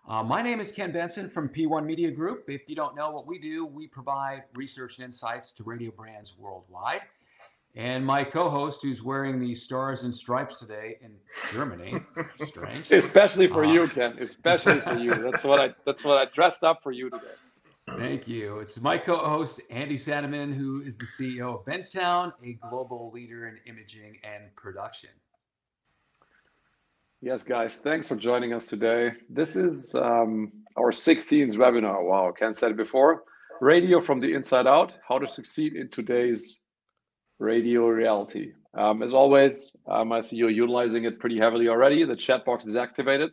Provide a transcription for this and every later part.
My name is Ken Benson from P1 Media Group. If you don't know what we do, we provide research and insights to radio brands worldwide. And my co-host, who's wearing the stars and stripes today in Germany, strange. Especially for you, Ken. Especially for you. That's what I dressed up for you today. Thank you. It's my co-host, Andy Sannemann, who is the CEO of Benztown, a global leader in imaging and production. Yes, guys. Thanks for joining us today. This is our 16th webinar. Wow, Ken said it before. Radio from the inside out, how to succeed in today's radio reality. As always, I see you're utilizing it pretty heavily already. The chat box is activated.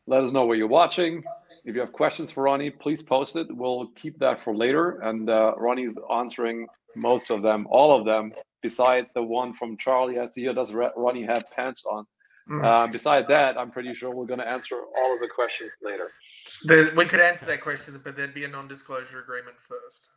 Let us know where you're watching. If you have questions for Ronnie, please post it. We'll keep that for later. And Ronnie's answering most of them, all of them, besides the one from Charlie. I see here, does Ronnie have pants on? Besides that, I'm pretty sure we're going to answer all of the questions later. We could answer that question, but there'd be a non-disclosure agreement first.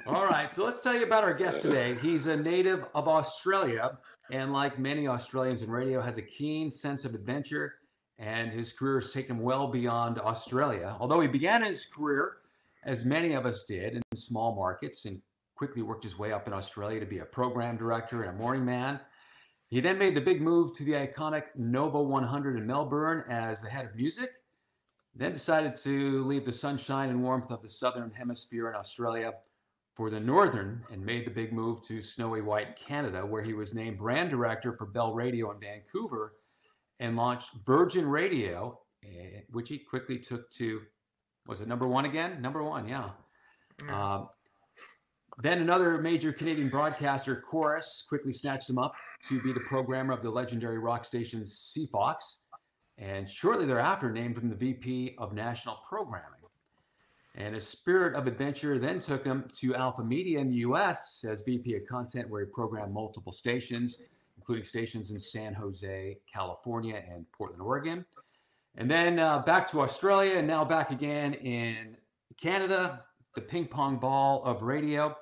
All right, so let's tell you about our guest today. He's a native of Australia, and like many Australians in radio, has a keen sense of adventure, and his career has taken him well beyond Australia. Although he began his career, as many of us did, in small markets, and quickly worked his way up in Australia to be a program director and a morning man. He then made the big move to the iconic Nova 100 in Melbourne as the head of music, then decided to leave the sunshine and warmth of the Southern Hemisphere in Australia for the Northern, and made the big move to snowy white Canada, where he was named brand director for Bell Radio in Vancouver and launched Virgin Radio, which he quickly took to, was it number one again? Number one, yeah. Then another major Canadian broadcaster, Chorus, quickly snatched him up to be the programmer of the legendary rock station CFOX, and shortly thereafter named him the VP of National Programming. And his spirit of adventure then took him to Alpha Media in the US as VP of Content, where he programmed multiple stations, including stations in San Jose, California, and Portland, Oregon. And then back to Australia, and now back again in Canada, the ping pong ball of radio.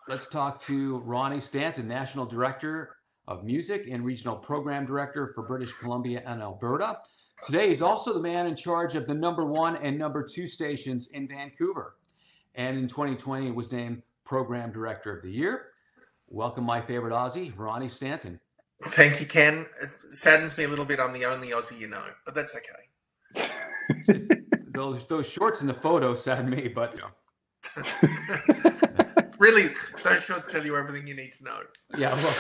Let's talk to Ronnie Stanton, National Director of Music and Regional Program Director for British Columbia and Alberta. Today, he's also the man in charge of the number 1 and number 2 stations in Vancouver. And in 2020, was named Program Director of the Year. Welcome, my favorite Aussie, Ronnie Stanton. Thank you, Ken. It saddens me a little bit I'm the only Aussie you know, but that's okay. Those shorts in the photo sadden me, but you know. Really, those shorts tell you everything you need to know. Yeah, well,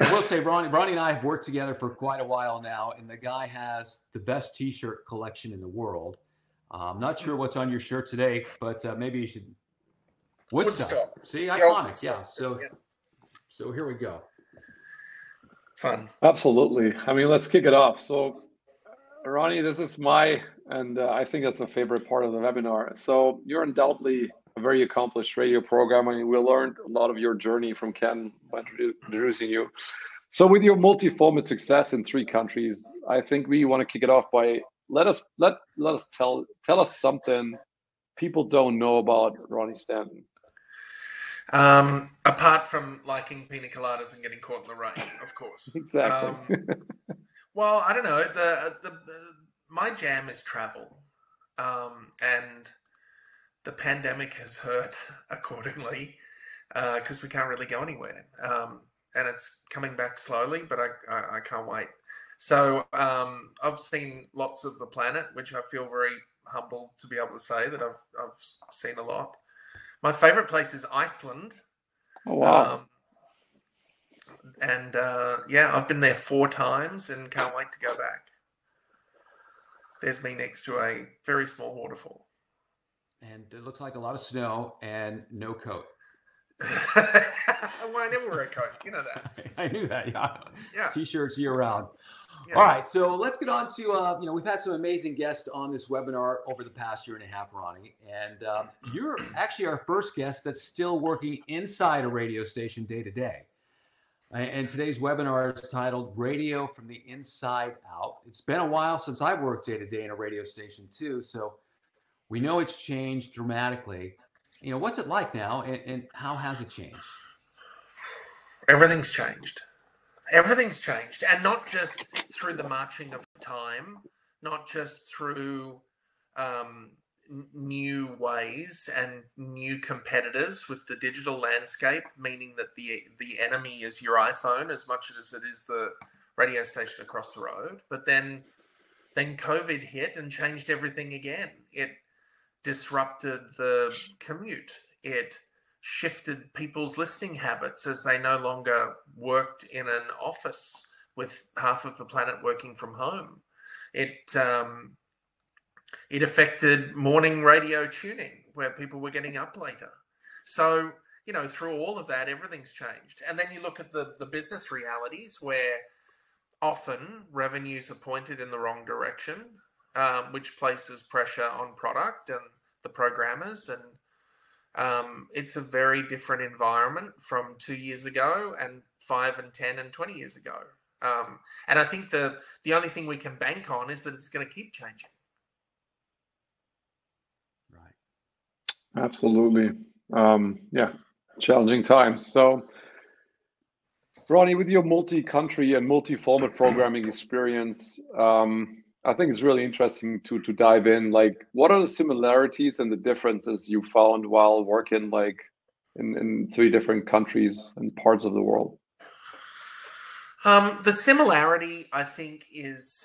I will say Ronnie and I have worked together for quite a while now, and the guy has the best T-shirt collection in the world. I'm not sure what's on your shirt today, but maybe you should. Woodstock. See, iconic. Yeah. So here we go. Fun. Absolutely. I mean, let's kick it off. So, Ronnie, this is and I think that's a favorite part of the webinar. So you're undoubtedly a very accomplished radio programmer. I mean, we learned a lot of your journey from Ken by introducing you. So with your multi-format success in 3 countries, I think we want to kick it off by let us tell us something people don't know about Ronnie Stanton. Apart from liking pina coladas and getting caught in the rain, of course. Exactly. Well, I don't know. My jam is travel, and the pandemic has hurt accordingly because we can't really go anywhere, and it's coming back slowly, but I can't wait. So I've seen lots of the planet, which I feel very humbled to be able to say that I've seen a lot. My favorite place is Iceland. Oh, wow. I've been there 4 times and can't wait to go back. There's me next to a very small waterfall. And it looks like a lot of snow and no coat. Well, I never wear a coat. You know that. I knew that, yeah. T-shirts year round. Yeah. All right, so let's get on to, we've had some amazing guests on this webinar over the past year and a half, Ronnie. And you're actually our first guest that's still working inside a radio station day to day. And today's webinar is titled Radio from the Inside Out. It's been a while since I've worked day to day in a radio station too, so we know it's changed dramatically. What's it like now, and how has it changed? Everything's changed. Everything's changed, and not just through the marching of time. not just through new ways and new competitors with the digital landscape, meaning that the enemy is your iPhone as much as it is the radio station across the road. But then COVID hit and changed everything again. It disrupted the commute. It shifted people's listening habits as they no longer worked in an office with half of the planet working from home. It affected morning radio tuning, where people were getting up later. So, through all of that, everything's changed. And then you look at the business realities, where often revenues are pointed in the wrong direction, which places pressure on product and the programmers. And it's a very different environment from 2 years ago and 5 and 10 and 20 years ago. And I think the only thing we can bank on is that it's going to keep changing. Right. Absolutely. Yeah, challenging times. So, Ronnie, with your multi-country and multi-format programming experience, I think it's really interesting to dive in. Like, what are the similarities and the differences you found while working like in 3 different countries and parts of the world? The similarity, I think, is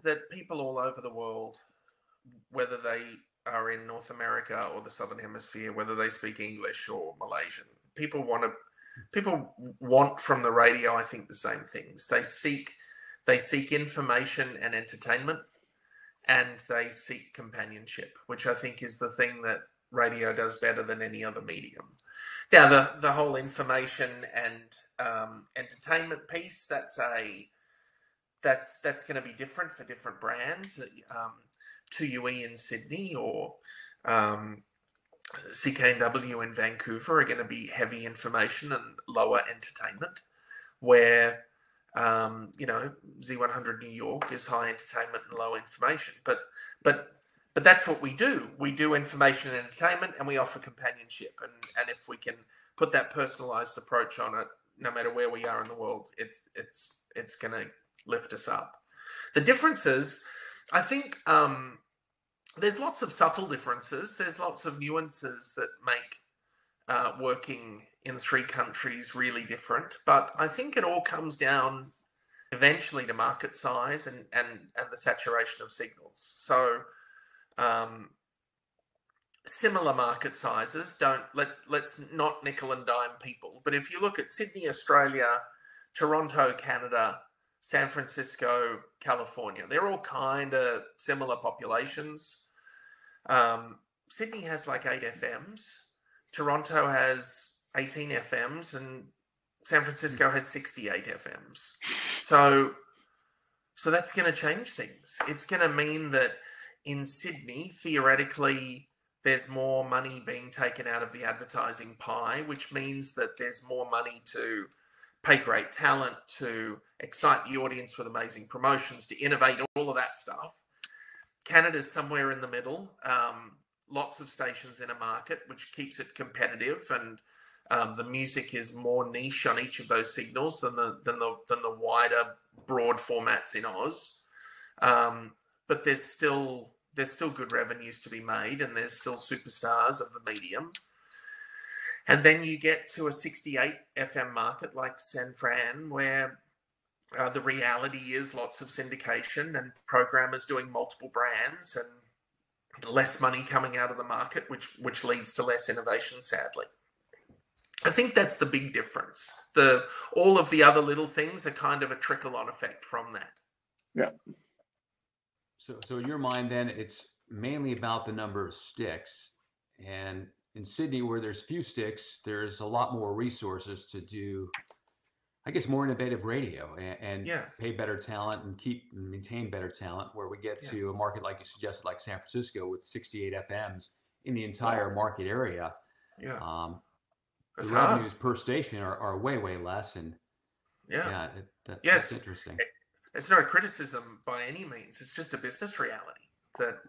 that people all over the world, whether they are in North America or the Southern Hemisphere, whether they speak English or Malaysian, people want from the radio, I think, the same things. They seek information and entertainment, and they seek companionship, which I think is the thing that radio does better than any other medium. Now, the whole information and entertainment piece, that's going to be different for different brands. 2UE in Sydney or CKNW in Vancouver are going to be heavy information and lower entertainment, where Z100 New York is high entertainment and low information. But that's what we do. We do information and entertainment, and we offer companionship. And if we can put that personalized approach on it, no matter where we are in the world, it's going to lift us up. The differences, I think, there's lots of subtle differences. There's lots of nuances that make working in 3 countries really different. But I think it all comes down eventually to market size and the saturation of signals. So similar market sizes, let's not nickel and dime people. But if you look at Sydney, Australia, Toronto, Canada, San Francisco, California, they're all kind of similar populations. Sydney has like 8 FMs. Toronto has 18 FMs, and San Francisco has 68 FMs. So that's going to change things. It's going to mean that in Sydney, theoretically, there's more money being taken out of the advertising pie, which means that there's more money to pay great talent, to excite the audience with amazing promotions, to innovate, all of that stuff. Canada's somewhere in the middle. Lots of stations in a market, which keeps it competitive, and the music is more niche on each of those signals than the wider, broad formats in Oz. But there's still good revenues to be made, and there's still superstars of the medium. And then you get to a 68 FM market like Sanneannn, where the reality is lots of syndication and programmers doing multiple brands and less money coming out of the market, which leads to less innovation, sadly. I think that's the big difference. All of the other little things are kind of a trickle-on effect from that. Yeah. So in your mind, then, it's mainly about the number of sticks. And in Sydney, where there's few sticks, there's a lot more resources to do, I guess, more innovative radio and pay better talent and maintain better talent, where we get to a market, like you suggested, like San Francisco, with 68 FMs in the entire market area. Yeah. The revenues per station are way, way less. And that's interesting. It's not a criticism by any means. It's just a business reality that's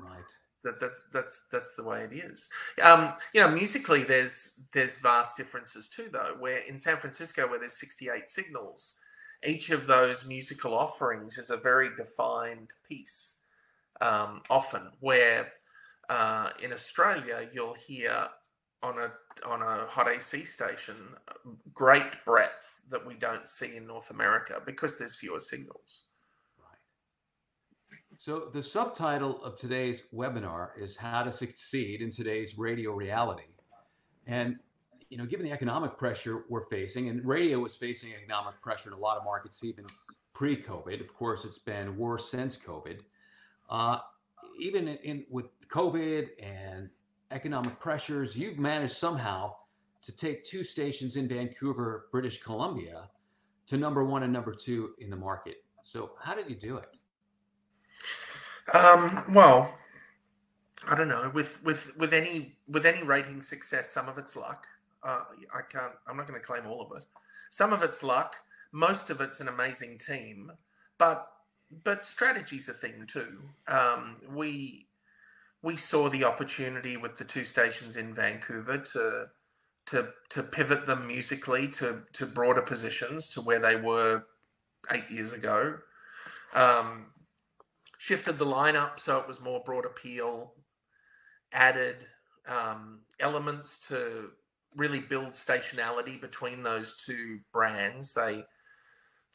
the way it is. Musically, there's vast differences too, though, where in San Francisco, where there's 68 signals, each of those musical offerings is a very defined piece. often, where in Australia you'll hear on a hot AC station great breadth that we don't see in North America because there's fewer signals. Right. So the subtitle of today's webinar is How to Succeed in Today's Radio Reality. And given the economic pressure we're facing, and radio was facing economic pressure in a lot of markets even pre-COVID. Of course, it's been worse since COVID. Even with COVID and economic pressures, you've managed somehow to take two stations in Vancouver, British Columbia, to number 1 and number 2 in the market. So how did you do it? Well, I don't know. With any rating success, some of it's luck. I'm not going to claim all of it. Some of it's luck. Most of it's an amazing team, but strategy's a thing too. We saw the opportunity with the two stations in Vancouver to pivot them musically to broader positions to where they were 8 years ago. Shifted the lineup so it was more broad appeal. Added elements to really build stationality between those two brands.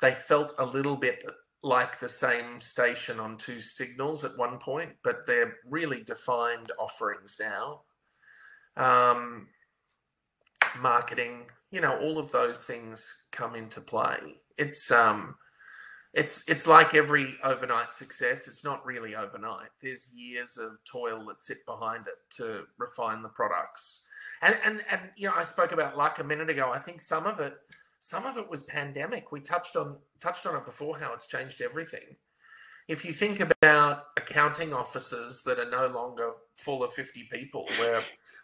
They felt a little bit like the same station on two signals at one point, but they're really defined offerings now. Marketing, all of those things come into play. It's like every overnight success. It's not really overnight. There's years of toil that sit behind it to refine the products. And I spoke about luck a minute ago. I think some of it was pandemic. We touched on it before, how it's changed everything. If you think about accounting offices that are no longer full of 50 people,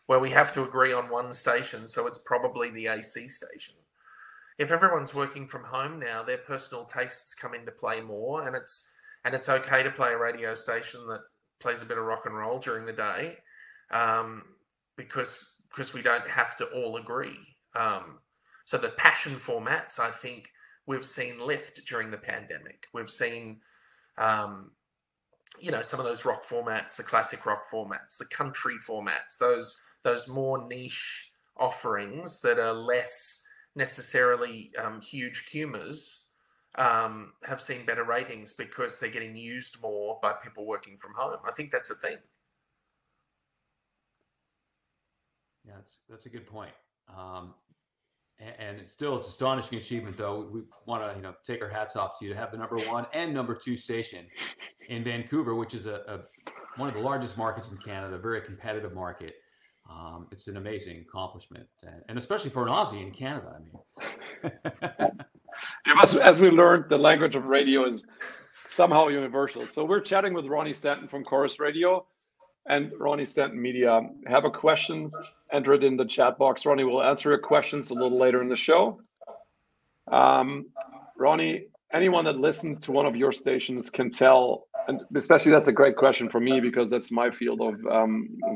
where we have to agree on one station, so it's probably the AC station. If everyone's working from home now, their personal tastes come into play more, and it's okay to play a radio station that plays a bit of rock and roll during the day, because we don't have to all agree. So the passion formats, I think we've seen lift during the pandemic. We've seen, some of those rock formats, the classic rock formats, the country formats, those more niche offerings that are less necessarily huge cumers, have seen better ratings because they're getting used more by people working from home. I think that's a thing. Yeah, that's a good point. And it's astonishing achievement, though. We want to, take our hats off to you to have the number 1 and number 2 station in Vancouver, which is one of the largest markets in Canada, a very competitive market. It's an amazing accomplishment, and especially for an Aussie in Canada. I mean, as we learned, the language of radio is somehow universal. So we're chatting with Ronnie Stanton from Chorus Radio and Ronnie Stanton Media. Have a questions, enter it in the chat box. Ronnie will answer your questions a little later in the show. Ronnie, anyone that listened to one of your stations can tell, and especially that's a great question for me because that's my field of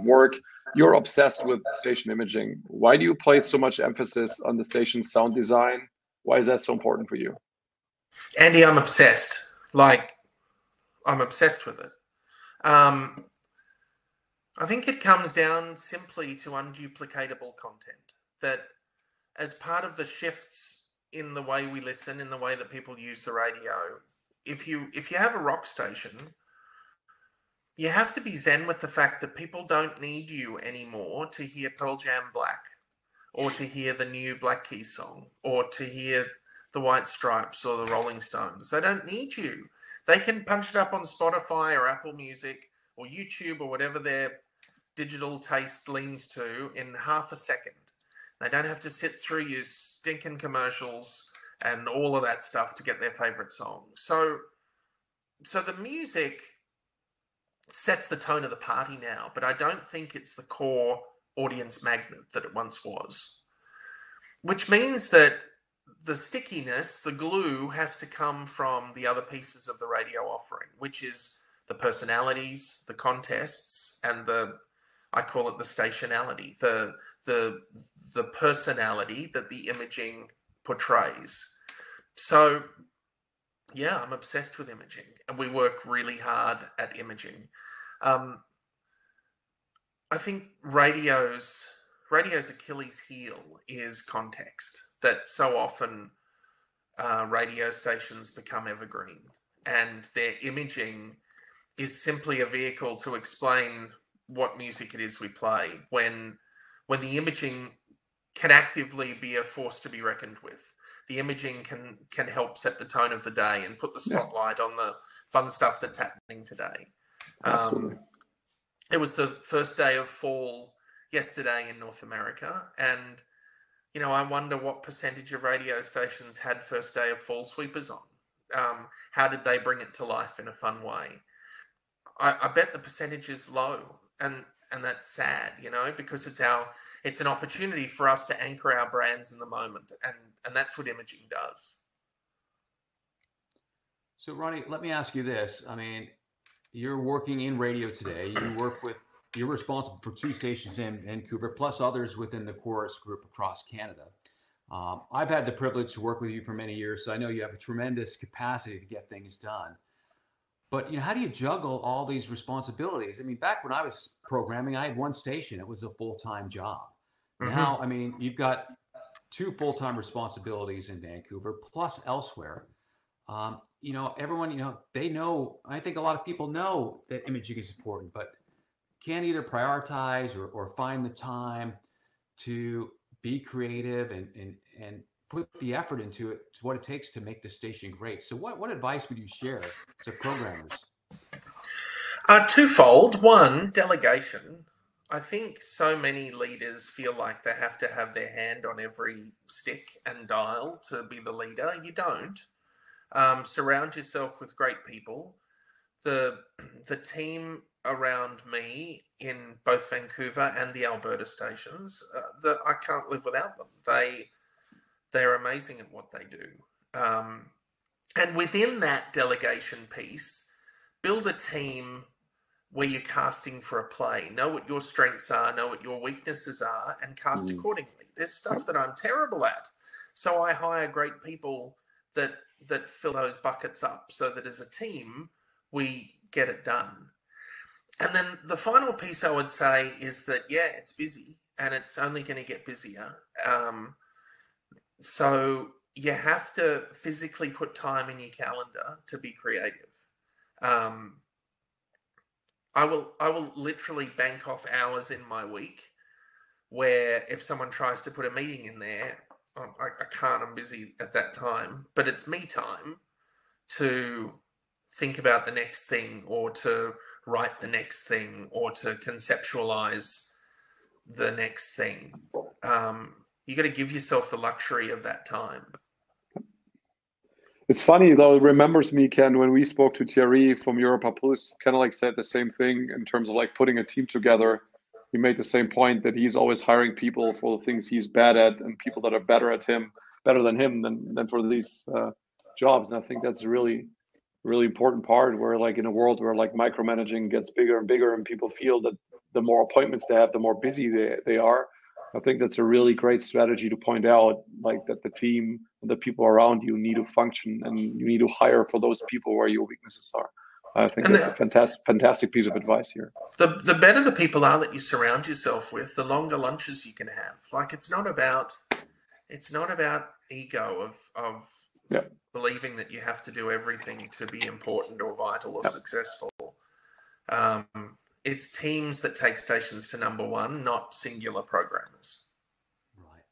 work. You're obsessed with station imaging. Why do you place so much emphasis on the station's sound design? Why is that so important for you? Andy, I'm obsessed. I'm obsessed with it. I think it comes down simply to unduplicatable content. That as part of the shifts in the way we listen, in the way that people use the radio, if you have a rock station, you have to be zen with the fact that people don't need you anymore to hear Pearl Jam Black, or to hear the new Black Keys song, or to hear the White Stripes or the Rolling Stones. They don't need you. They can punch it up on Spotify or Apple Music or YouTube or whatever their digital taste leans to in half a second. They don't have to sit through your stinking commercials and all of that stuff to get their favorite song. So the music sets the tone of the party now, but I don't think it's the core audience magnet that it once was. Which means that the stickiness, the glue, has to come from the other pieces of the radio offering, which is the personalities, the contests, and I call it the stationality, the personality that the imaging portrays. So Yeah, I'm obsessed with imaging, and we work really hard at imaging. Um, I think radio's Achilles heel is context. That so often radio stations become evergreen, and their imaging is simply a vehicle to explain what music it is we play. When the imaging can actively be a force to be reckoned with. The imaging can help set the tone of the day and put the Yeah, spotlight on the fun stuff that's happening today. absolutely. It was the first day of fall yesterday in North America, and I wonder what percentage of radio stations had first day of fall sweepers on. How did they bring it to life in a fun way? I bet the percentage is low, and that's sad, because it's an opportunity for us to anchor our brands in the moment, and that's what imaging does. So, Ronnie, let me ask you this. I mean, you're working in radio today. You're responsible for 2 stations in Vancouver, plus others within the Chorus group across Canada. I've had the privilege to work with you for many years, so I know you have a tremendous capacity to get things done. But how do you juggle all these responsibilities? I mean, back when I was programming, I had 1 station. It was a full-time job. Mm-hmm. Now, I mean, you've got 2 full-time responsibilities in Vancouver, plus elsewhere. Everyone, they know, I think a lot of people know that imaging is important, but can't either prioritize or find the time to be creative and put the effort into it, to what it takes to make the station great. So what advice would you share to programmers? Twofold. One, delegation. I think so many leaders feel like they have to have their hand on every stick and dial to be the leader. You don't. Surround yourself with great people. The team around me in both Vancouver and the Alberta stations, that I can't live without them. They're amazing at what they do. And within that delegation piece, build a team where you're casting for a play. Know what your strengths are, know what your weaknesses are, and cast accordingly. There's stuff that I'm terrible at, so I hire great people that fill those buckets up, so that as a team we get it done. And then the final piece I would say is that it's busy, and it's only going to get busier. So you have to physically put time in your calendar to be creative. I will literally bank off hours in my week where if someone tries to put a meeting in there, I can't, I'm busy at that time. But it's me time to think about the next thing, or to write the next thing, or to conceptualize the next thing. You got to give yourself the luxury of that time. It's funny though, it remembers me, Ken, when we spoke to Thierry from Europa Plus, kind of like said the same thing in terms of like putting a team together. He made the same point that he's always hiring people for the things he's bad at, and people that are better than him than for these jobs. And I think that's a really important part, where like in a world where like micromanaging gets bigger and bigger, and people feel that the more appointments they have, the more busy they are. I think that's a really great strategy to point out, like that the team, the people around you need to function, and you need to hire for those people where your weaknesses are. I think that's a fantastic piece of advice here. The better the people are that you surround yourself with, the longer lunches you can have. Like it's not about ego of believing that you have to do everything to be important or vital or successful. It's teams that take stations to number one, not singular programmers. Right.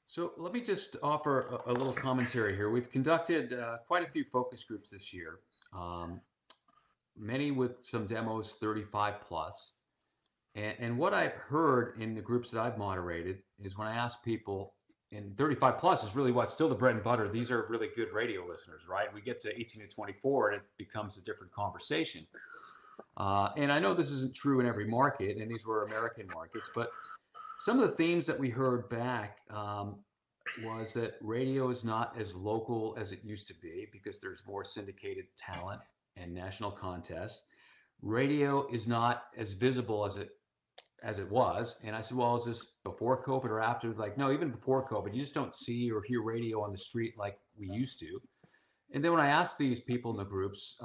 So let me just offer a little commentary here. We've conducted quite a few focus groups this year, many with some demos 35 plus. And what I've heard in the groups that I've moderated is when I ask people, and 35 plus is really what's still the bread and butter. These are really good radio listeners, right? We get to 18 to 24 and it becomes a different conversation. And I know this isn't true in every market, and these were American markets, but some of the themes that we heard back was that radio is not as local as it used to be because there's more syndicated talent and national contests. Radio is not as visible as it was. And I said, well, is this before COVID or after? Like, no, even before COVID, you just don't see or hear radio on the street like we used to. And then when I ask these people in the groups,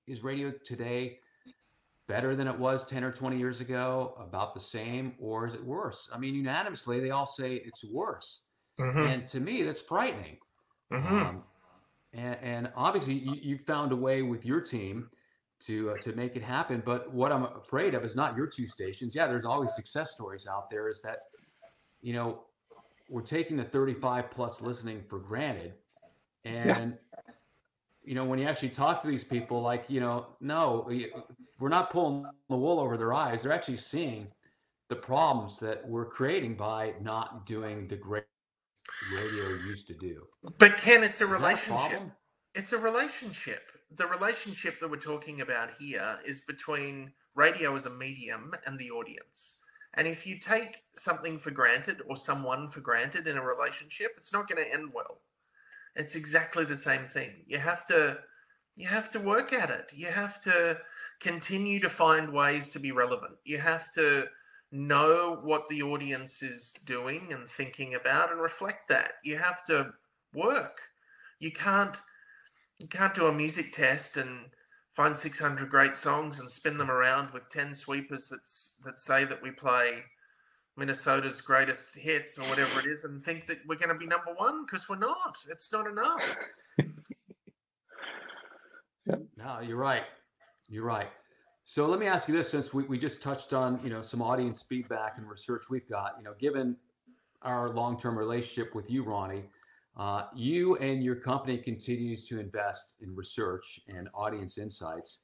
is radio today better than it was 10 or 20 years ago, about the same, or is it worse? I mean, unanimously, they all say it's worse. And to me, that's frightening. And obviously, you found a way with your team to make it happen. But what I'm afraid of is not your two stations. Yeah, there's always success stories out there. Is that, we're taking the 35 plus listening for granted. And when you actually talk to these people, like, no, we're not pulling the wool over their eyes. They're actually seeing the problems that we're creating by not doing the great radio used to do. But Ken, it's a relationship. It's a relationship. The relationship that we're talking about here is between radio as a medium and the audience. And if you take something for granted or someone for granted in a relationship, it's not going to end well. It's exactly the same thing. You have to work at it. You have to continue to find ways to be relevant. You have to know what the audience is doing and thinking about and reflect that. You have to work. You can't do a music test and find 600 great songs and spin them around with 10 sweepers that say that we play Minnesota's greatest hits or whatever it is and think that we're going to be number one, because we're not. It's not enough. No, you're right. You're right. So let me ask you this, since we just touched on, some audience feedback and research we've got, given our long-term relationship with you, Ronnie, you and your company continues to invest in research and audience insights.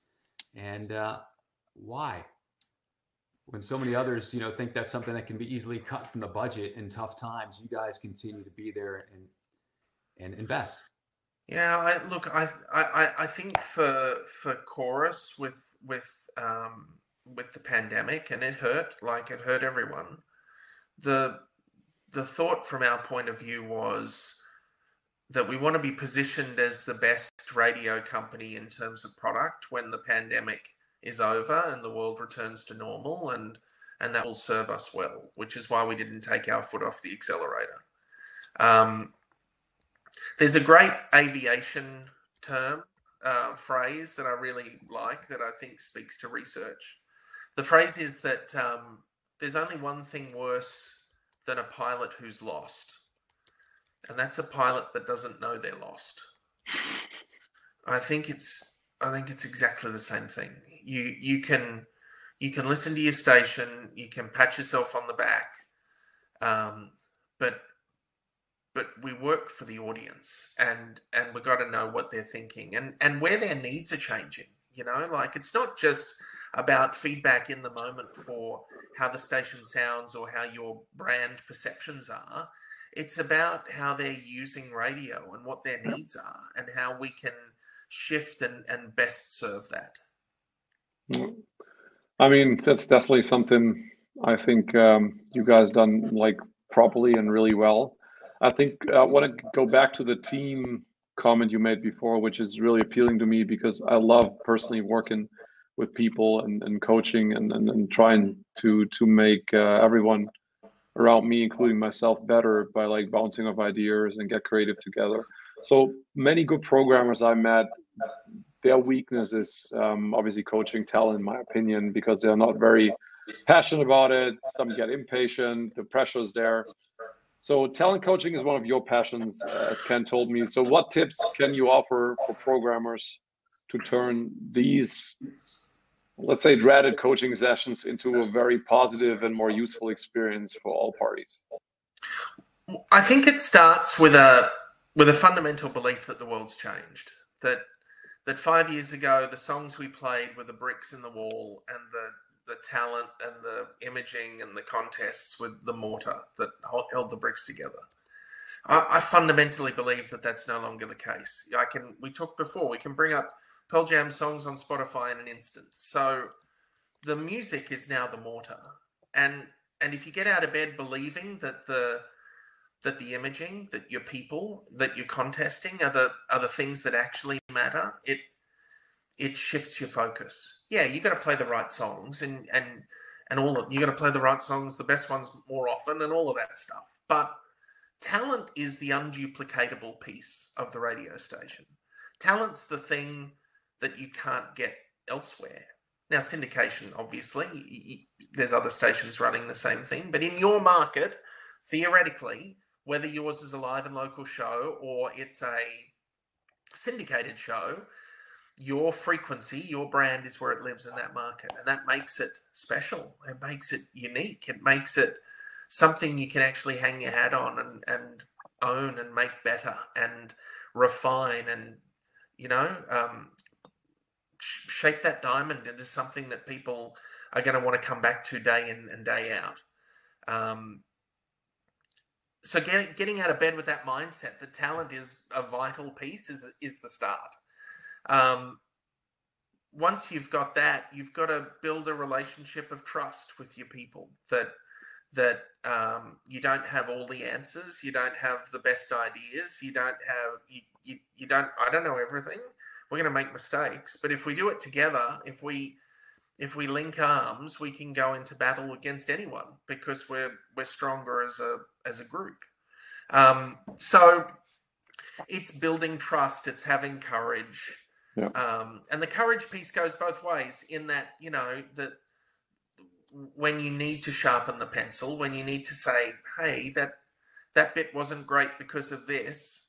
And why? When so many others, think that's something that can be easily cut from the budget in tough times, you guys continue to be there and invest. Yeah, I think for Chorus with the pandemic, and it hurt everyone. The thought from our point of view was that we want to be positioned as the best radio company in terms of product when the pandemic is over and the world returns to normal, and that will serve us well, which is why we didn't take our foot off the accelerator. There's a great aviation term, phrase that I really like, that I think speaks to research. The phrase is that there's only one thing worse than a pilot who's lost, and that's a pilot that doesn't know they're lost. I think it's exactly the same thing. You can listen to your station, you can pat yourself on the back, but we work for the audience, and we've got to know what they're thinking and where their needs are changing. It's not just about feedback in the moment for how the station sounds or how your brand perceptions are. It's about how they're using radio and what their needs are and how we can shift and best serve that. I mean, that's definitely something I think you guys done properly and really well. I think I want to go back to the team comment you made before, which is really appealing to me, because I love personally working with people and coaching and trying to make everyone around me, including myself, better by bouncing off ideas and get creative together. So many good programmers I met, their weakness is obviously coaching talent, in my opinion, because they're not very passionate about it. Some get impatient, the pressure is there. So talent coaching is one of your passions, as Ken told me. So what tips can you offer for programmers to turn these, let's say, dreaded coaching sessions into a very positive and more useful experience for all parties? I think it starts with a fundamental belief that the world's changed. That 5 years ago, the songs we played were the bricks in the wall, and the talent and the imaging and the contests with the mortar that held the bricks together. I fundamentally believe that that's no longer the case. We talked before, we can bring up Pearl Jam songs on Spotify in an instant. So the music is now the mortar. And if you get out of bed believing that the imaging, that your people, that you're contesting are the things that actually matter, it shifts your focus. Yeah, you got to play the right songs and all of you got to play the right songs, the best ones more often, and all of that stuff. But talent is the unduplicatable piece of the radio station. Talent's the thing that you can't get elsewhere. Now, syndication, obviously, there's other stations running the same thing, but in your market, theoretically, whether yours is a live and local show or it's a syndicated show, your frequency, your brand is where it lives in that market. And that makes it special. It makes it unique. It makes it something you can actually hang your hat on and own and make better and refine and, shape that diamond into something that people are going to want to come back to day in and day out. So getting out of bed with that mindset, that talent is a vital piece, is the start. Once you've got that, you've got to build a relationship of trust with your people, that you don't have all the answers, you don't have the best ideas, you don't I don't know everything. We're going to make mistakes, but if we do it together, if we link arms, we can go into battle against anyone because we're stronger as a group. So it's building trust, it's having courage. Yeah. And the courage piece goes both ways in that, that when you need to sharpen the pencil, when you need to say, hey, that bit wasn't great because of this,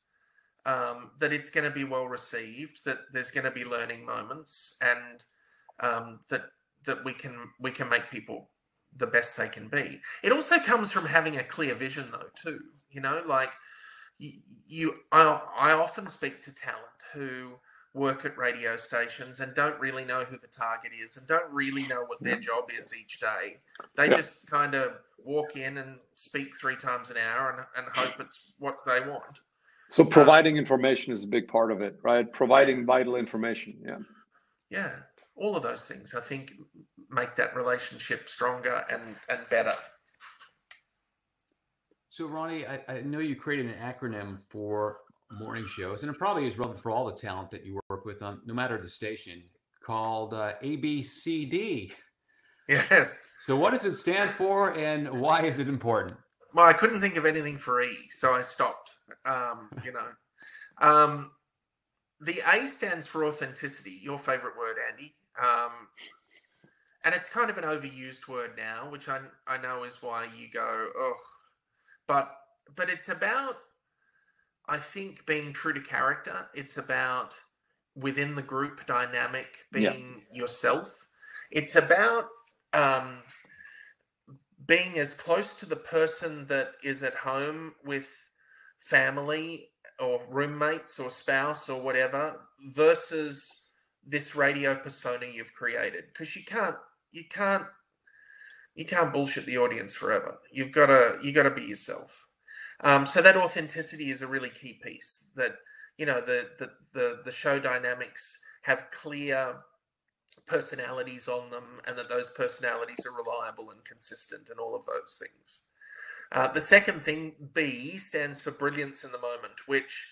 that it's going to be well received, that there's going to be learning moments, and that we can make people the best they can be. It also comes from having a clear vision, though, too. Like I often speak to talent who work at radio stations and don't really know who the target is and don't really know what their job is each day. They just kind of walk in and speak 3 times an hour and hope it's what they want. So providing information is a big part of it, right? Providing vital information. Yeah. All of those things, I think, make that relationship stronger and better. So, Ronnie, I know you created an acronym for morning shows, and it probably is relevant for all the talent that you work with, no matter the station, called ABCD. Yes. So what does it stand for, and why is it important? Well, I couldn't think of anything for E, so I stopped. The A stands for authenticity, your favorite word, Andy. And it's kind of an overused word now, which I know is why you go, oh. But it's about, I think, being true to character. It's about within the group dynamic being yourself. It's about being as close to the person that is at home with family or roommates or spouse or whatever versus this radio persona you've created, because you can't bullshit the audience forever. You got to be yourself. So that authenticity is a really key piece. That the show dynamics have clear personalities on them, and that those personalities are reliable and consistent, and all of those things. The second thing, B, stands for brilliance in the moment, which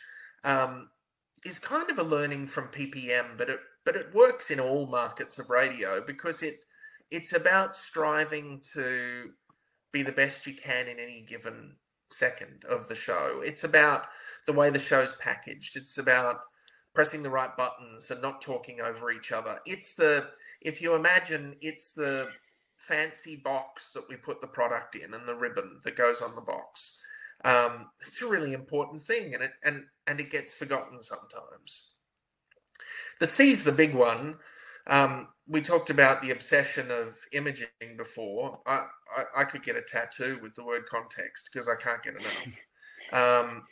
is kind of a learning from PPM, but it works in all markets of radio because it's about striving to be the best you can in any given second of the show. It's about the way the show's packaged. It's about pressing the right buttons and not talking over each other. If you imagine, it's the fancy box that we put the product in and the ribbon that goes on the box. It's a really important thing, and it gets forgotten sometimes. The C's the big one. We talked about the obsession of imaging before. I could get a tattoo with the word context because I can't get enough.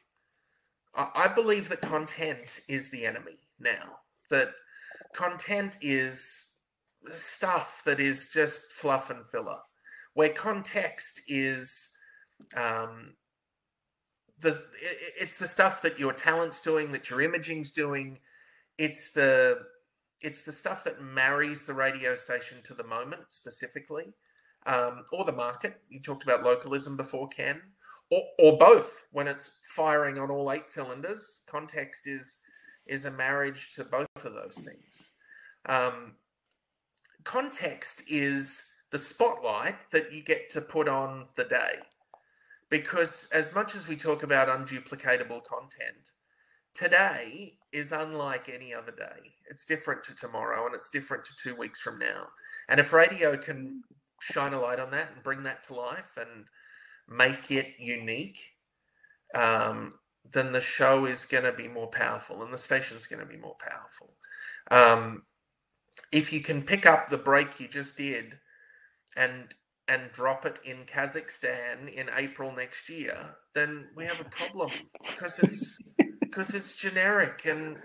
I believe that content is the enemy now. That content is stuff that is just fluff and filler, where context is it's the stuff that your talent's doing, that your imaging's doing. It's the stuff that marries the radio station to the moment specifically, or the market. You talked about localism before, Ken, or both. When it's firing on all 8 cylinders, context is a marriage to both of those things. Context is the spotlight that you get to put on the day, because as much as we talk about unduplicatable content, today is unlike any other day. It's different to tomorrow, and it's different to 2 weeks from now. And if radio can shine a light on that and bring that to life and make it unique, then the show is going to be more powerful and the station's going to be more powerful. If you can pick up the break you just did and drop it in Kazakhstan in April next year, then we have a problem because it's generic, and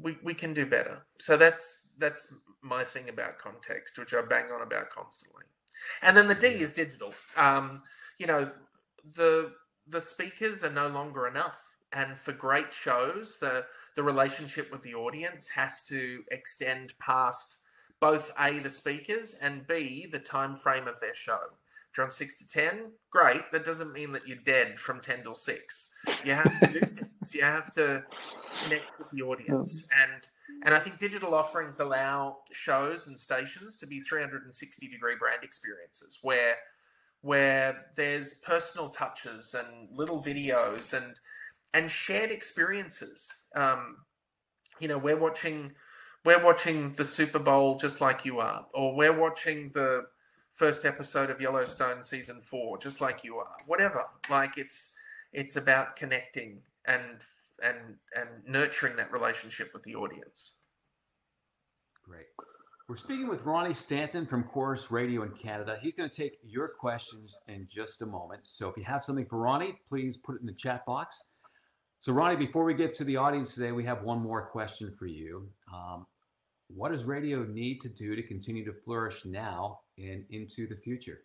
we can do better. So that's my thing about context, which I bang on about constantly. And then the D is digital. The speakers are no longer enough, and for great shows, the relationship with the audience has to extend past both A, the speakers, and B, the time frame of their show. If you're on 6 to 10, great. That doesn't mean that you're dead from 10 till 6. You have to do things. You have to connect with the audience. And I think digital offerings allow shows and stations to be 360-degree brand experiences where there's personal touches and little videos and shared experiences. We're watching the Super Bowl just like you are, or we're watching the first episode of Yellowstone season 4 just like you are. Whatever. Like it's about connecting and nurturing that relationship with the audience. Great. We're speaking with Ronnie Stanton from Chorus Radio in Canada. He's going to take your questions in just a moment. So if you have something for Ronnie, please put it in the chat box. So Ronnie, before we get to the audience today, we have one more question for you. What does radio need to do to continue to flourish now and into the future?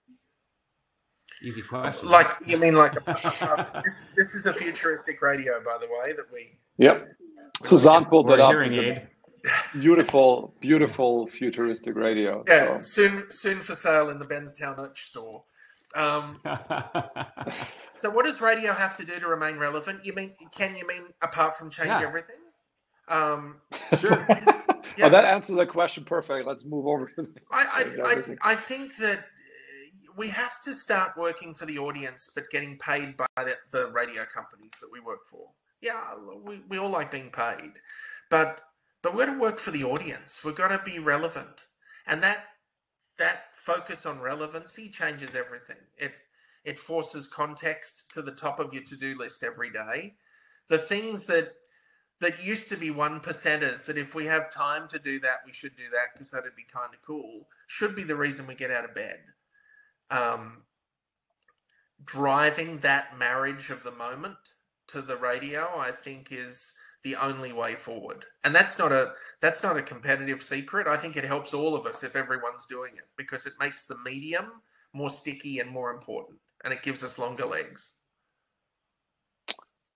Easy question. Like, you mean like this is a futuristic radio, by the way, that we... Yep. Suzanne pulled that up. Hearing aid. Beautiful, beautiful futuristic radio. Yeah, so. soon for sale in the Benztown merch store. So what does radio have to do to remain relevant? You mean apart from change everything? Sure. Yeah. Oh, that answers the question perfect. Let's move over to I think that we have to start working for the audience, but getting paid by the radio companies that we work for. Yeah, we all like being paid, but we've got to work for the audience. We've got to be relevant, and that focus on relevancy changes everything. It forces context to the top of your to-do list every day. The things that used to be 1%ers, that if we have time to do that, we should do that because that'd be kind of cool, should be the reason we get out of bed. Driving that marriage of the moment to the radio, I think, is the only way forward. And that's not a competitive secret. I think it helps all of us if everyone's doing it, because it makes the medium more sticky and more important, and it gives us longer legs.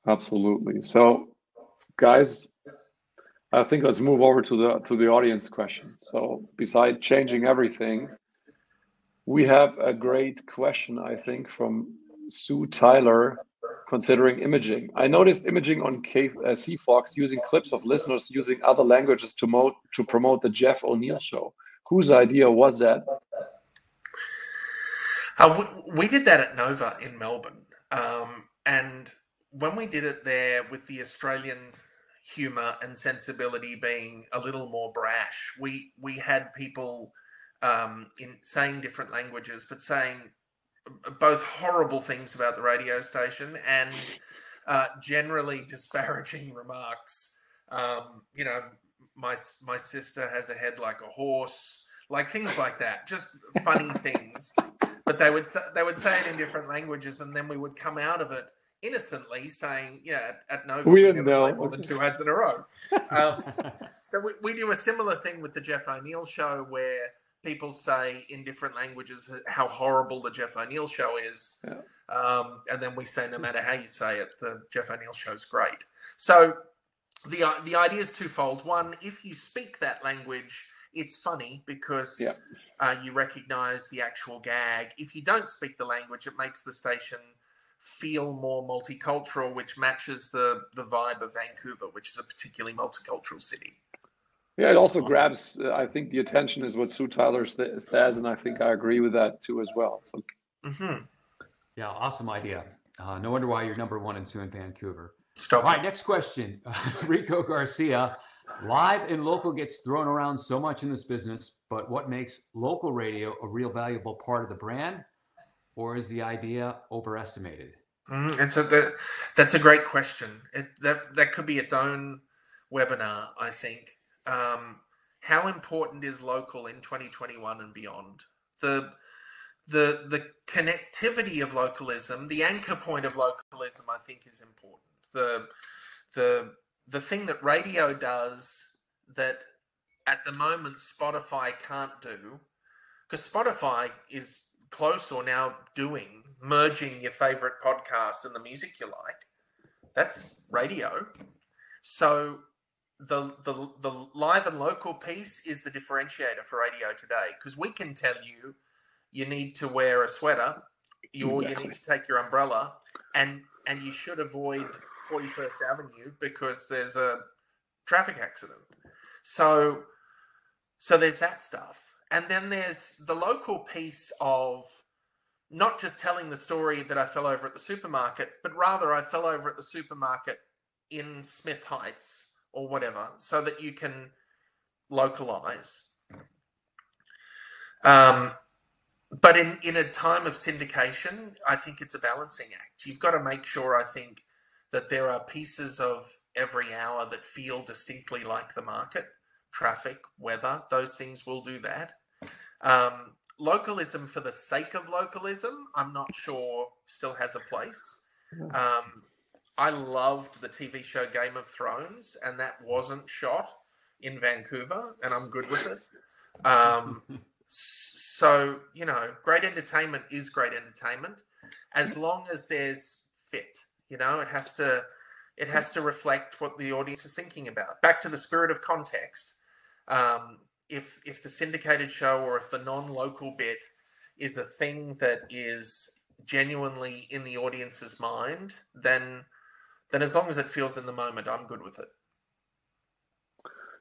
Absolutely. So, guys, I think let's move over to the audience question. So, besides changing everything, we have a great question, I think, from Sue Tyler, considering imaging. I noticed imaging on CFox using clips of listeners using other languages to promote the Jeff O'Neill show. Whose idea was that? We did that at Nova in Melbourne. And when we did it there, with the Australian humour and sensibility being a little more brash, we had people in saying different languages, but saying both horrible things about the radio station and generally disparaging remarks. My sister has a head like a horse, like things like that, just funny things. But they would say it in different languages, and then we would come out of it innocently saying, at Nova, we never play more than 2 ads in a row. So we do a similar thing with the Jeff O'Neill show, where people say in different languages how horrible the Jeff O'Neill show is. Yeah. And then we say, no matter how you say it, the Jeff O'Neill show's great. So the idea is twofold. One, if you speak that language, it's funny because you recognize the actual gag. If you don't speak the language, it makes the station feel more multicultural, which matches the vibe of Vancouver, which is a particularly multicultural city. Yeah, it also grabs, I think the attention is what Sue Tyler says, and I think I agree with that too as well. So. Yeah, awesome idea. No wonder why you're number 1 and 2 in Vancouver. Stop. All right, next question. Rico Garcia. Live and local gets thrown around so much in this business, but what makes local radio a real valuable part of the brand, or is the idea overestimated? And so that's a great question. That could be its own webinar, I think. How important is local in 2021 and beyond? The connectivity of localism, the anchor point of localism, I think, is important. The thing that radio does that at the moment Spotify can't do, because Spotify is close or now doing merging your favorite podcast and the music you like. That's radio. So the live and local piece is the differentiator for radio today, because we can tell you you need to wear a sweater, you need to take your umbrella, and you should avoid 41st Avenue because there's a traffic accident. So there's that stuff. And then there's the local piece of not just telling the story that I fell over at the supermarket, but rather I fell over at the supermarket in Smith Heights or whatever, so that you can localize. But in a time of syndication, I think it's a balancing act. You've got to make sure, I think, that there are pieces of every hour that feel distinctly like the market. Traffic, weather, those things will do that. Localism for the sake of localism, I'm not sure still has a place. I loved the TV show Game of Thrones, and that wasn't shot in Vancouver, and I'm good with it. So, great entertainment is great entertainment, as long as there's fit. It has to reflect what the audience is thinking about. Back to the spirit of context. If the syndicated show or if the non-local bit is a thing that is genuinely in the audience's mind, then as long as it feels in the moment, I'm good with it.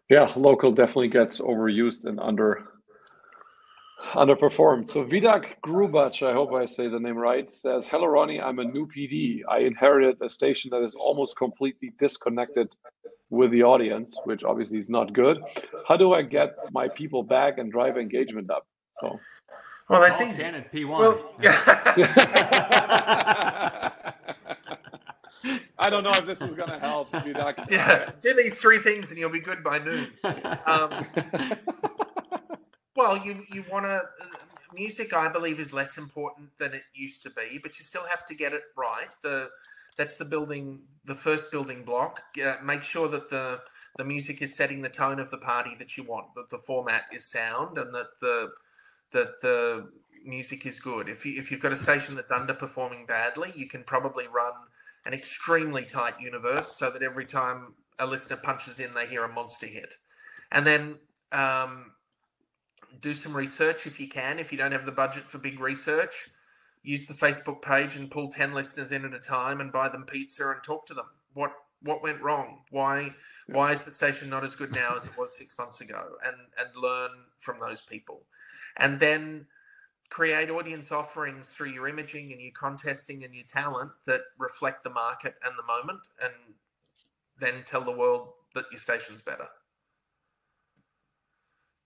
Yeah, local definitely gets overused and underperformed. So Vidak Grubach, I hope I say the name right, says, "Hello Ronnie, I'm a new PD. I inherited a station that is almost completely disconnected with the audience," which obviously is not good. "How do I get my people back and drive engagement up?" So, well, that's easy. P1. Well, I don't know if this is going to help, Vidak. Yeah, do these 3 things and you'll be good by noon. Well, you want to... music, I believe, is less important than it used to be, but you still have to get it right. That's the first building block. Make sure that the music is setting the tone of the party that you want, that the format is sound, and that the music is good. If you've got a station that's underperforming badly, you can probably run an extremely tight universe so that every time a listener punches in, they hear a monster hit. And then do some research if you can. If you don't have the budget for big research, use the Facebook page and pull 10 listeners in at a time and buy them pizza and talk to them. What went wrong? Why is the station not as good now as it was 6 months ago? And learn from those people. And then create audience offerings through your imaging and your contesting and your talent that reflect the market and the moment, and then tell the world that your station's better.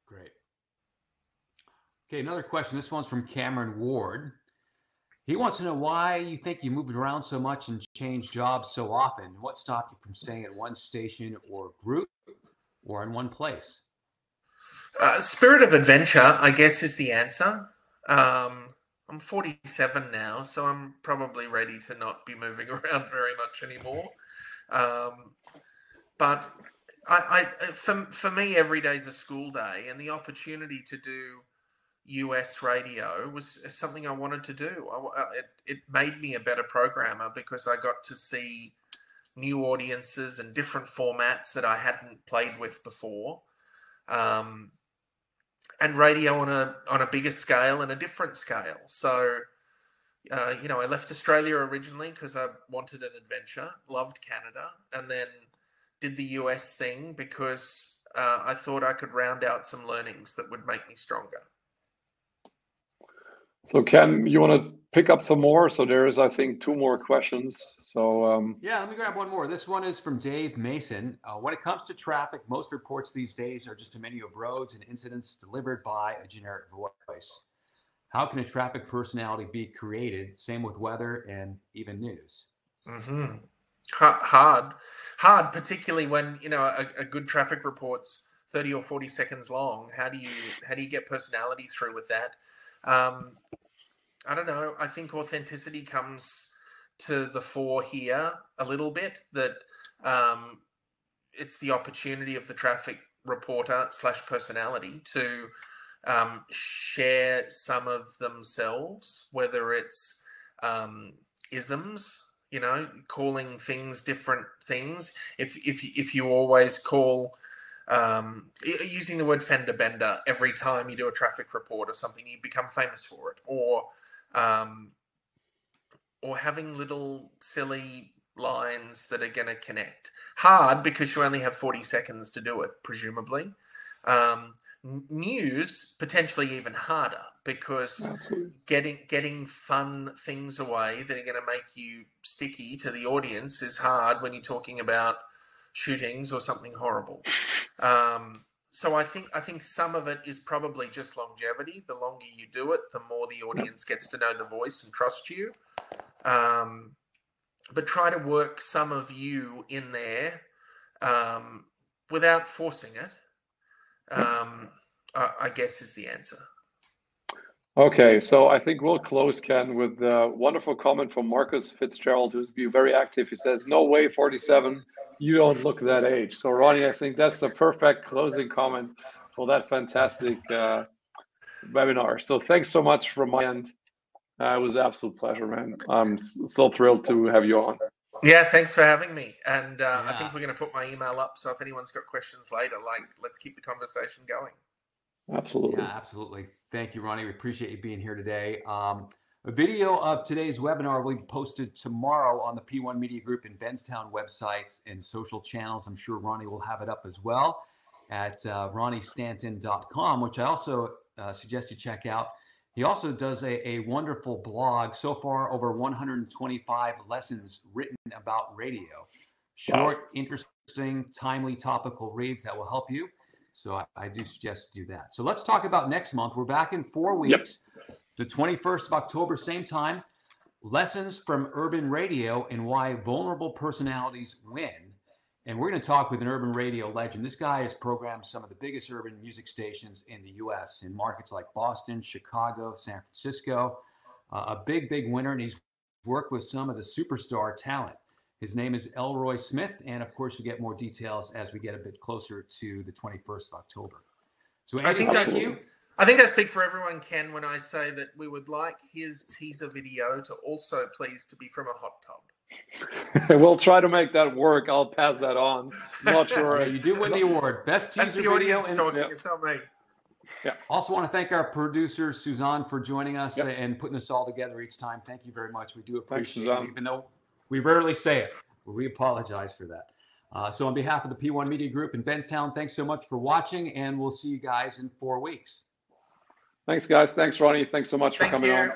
Great. Okay, another question. This one's from Cameron Ward. He wants to know why you think you moved around so much and changed jobs so often. What stopped you from staying at one station or group or in one place? Spirit of adventure, I guess, is the answer. I'm 47 now, so I'm probably ready to not be moving around very much anymore. But for me, every day's a school day, and the opportunity to do US radio was something I wanted to do. It made me a better programmer because I got to see new audiences and different formats that I hadn't played with before. And radio on a bigger scale and a different scale. So, I left Australia originally because I wanted an adventure, loved Canada, and then did the US thing because I thought I could round out some learnings that would make me stronger. So Ken, you want to pick up some more. So there is, I think, 2 more questions. So yeah, let me grab one more. This one is from Dave Mason. When it comes to traffic, most reports these days are just a menu of roads and incidents delivered by a generic voice. How can a traffic personality be created? Same with weather and even news. Mm-hmm. Hard, particularly when a good traffic report's 30 or 40 seconds long. How do you get personality through with that? I don't know. I think authenticity comes to the fore here a little bit. That it's the opportunity of the traffic reporter / personality to share some of themselves, whether it's isms, calling things different things. If you always call using the word fender bender every time you do a traffic report or something, you become famous for it. Or having little silly lines that are going to connect. Hard because you only have 40 seconds to do it, presumably. News, potentially even harder, because getting fun things away that are going to make you sticky to the audience is hard when you're talking about shootings or something horrible. So I think some of it is probably just longevity. The longer you do it, the more the audience gets to know the voice and trust you. But try to work some of you in there without forcing it. I guess is the answer. Okay, so I think we'll close, Ken, with a wonderful comment from Marcus Fitzgerald, who's been very active. He says, "No way, 47, you don't look that age." So Ronnie, I think that's the perfect closing comment for that fantastic webinar. So thanks so much from my end. It was an absolute pleasure, man. I'm so thrilled to have you on. Yeah, thanks for having me. And I think we're going to put my email up. So if anyone's got questions later, let's keep the conversation going. Absolutely. Yeah, absolutely. Thank you, Ronnie. We appreciate you being here today. A video of today's webinar will be posted tomorrow on the P1 Media Group and Benztown websites and social channels. I'm sure Ronnie will have it up as well at ronniestanton.com, which I also suggest you check out. He also does a wonderful blog. So far, over 125 lessons written about radio. Short, interesting, timely, topical reads that will help you. So I do suggest you do that. So let's talk about next month. We're back in 4 weeks, the 21st of October, same time. Lessons from urban radio and why vulnerable personalities win. And we're going to talk with an urban radio legend. This guy has programmed some of the biggest urban music stations in the U.S. in markets like Boston, Chicago, San Francisco. A big winner, and he's worked with some of the superstar talent. His name is Elroy Smith, and of course, you get more details as we get a bit closer to the 21st of October. So I think I speak for everyone, Ken, when I say that we would like his teaser video to also please to be from a hot tub. We'll try to make that work. I'll pass that on. Not sure. You do win the award. Best teaser video. That's the audience talking. It's not me. Yeah. Also want to thank our producer, Suzanne, for joining us and putting this all together each time. Thank you very much. We do appreciate it, even though we rarely say it. We apologize for that. So on behalf of the P1 Media Group in Benztown, thanks so much for watching, and we'll see you guys in 4 weeks. Thanks, guys. Thanks, Ronnie. Thanks so much for coming on.